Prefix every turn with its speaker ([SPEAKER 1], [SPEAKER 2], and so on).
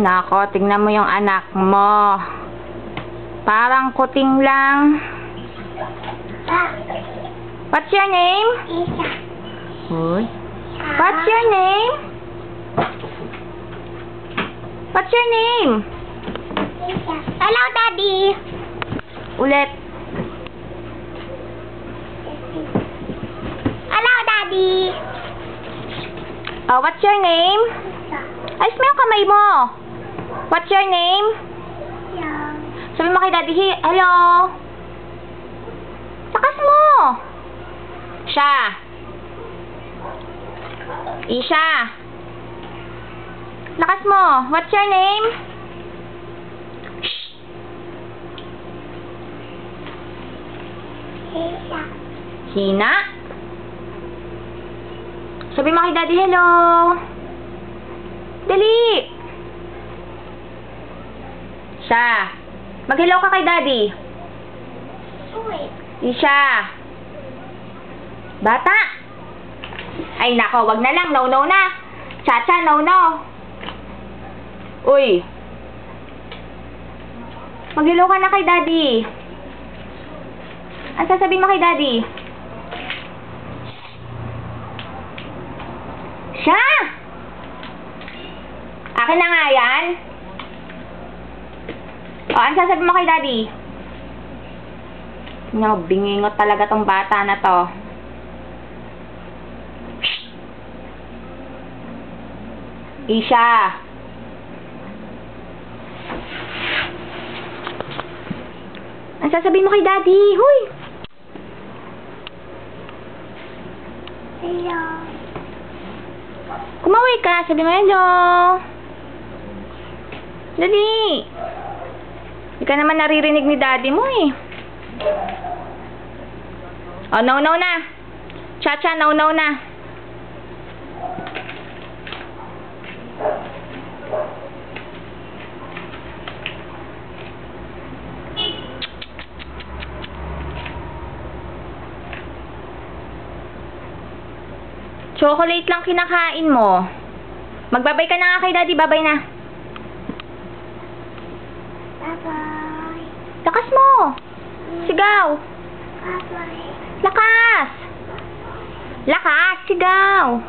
[SPEAKER 1] Nako, tingnan mo yung anak mo. Parang kuting lang. What's your name? Hoy. What's your name? What's your name?
[SPEAKER 2] Hello, Daddy.
[SPEAKER 1] Ulit.
[SPEAKER 2] Hello, Daddy.
[SPEAKER 1] What's your name? Ayos mo yung kamay mo. What's your name? Sabi mo kay Daddy, hello. Lakas mo. Siya. Isha. Lakas mo. What's your name? Shh. Hina. Sabi mo kay Daddy, hello. Dali. Siya. Mag-hello ka kay Daddy. Isha. Bata. Ay nako, wag na lang. No na. Chacha, no. Uy. Mag-hello ka na kay Daddy. Ano sasabihin mo kay Daddy? Siya! Akin na nga yan. Ano sasabihin mo kay Daddy? No, bingingot talaga tong bata na to. Isha. Ano sasabihin mo kay Daddy? Huy!
[SPEAKER 2] Hello.
[SPEAKER 1] Kumaway ka. Sabi mo, hello. Dali. Hindi ka naman naririnig ni Daddy mo eh. Oh, no na. Chacha, no na. Chocolate lang kinakain mo. Magbabay ka na nga kay Daddy. Babay na.
[SPEAKER 2] Bye-bye.
[SPEAKER 1] Lakas mo. Sigaw.
[SPEAKER 2] Bye-bye.
[SPEAKER 1] Lakas. Lakas. Sigaw.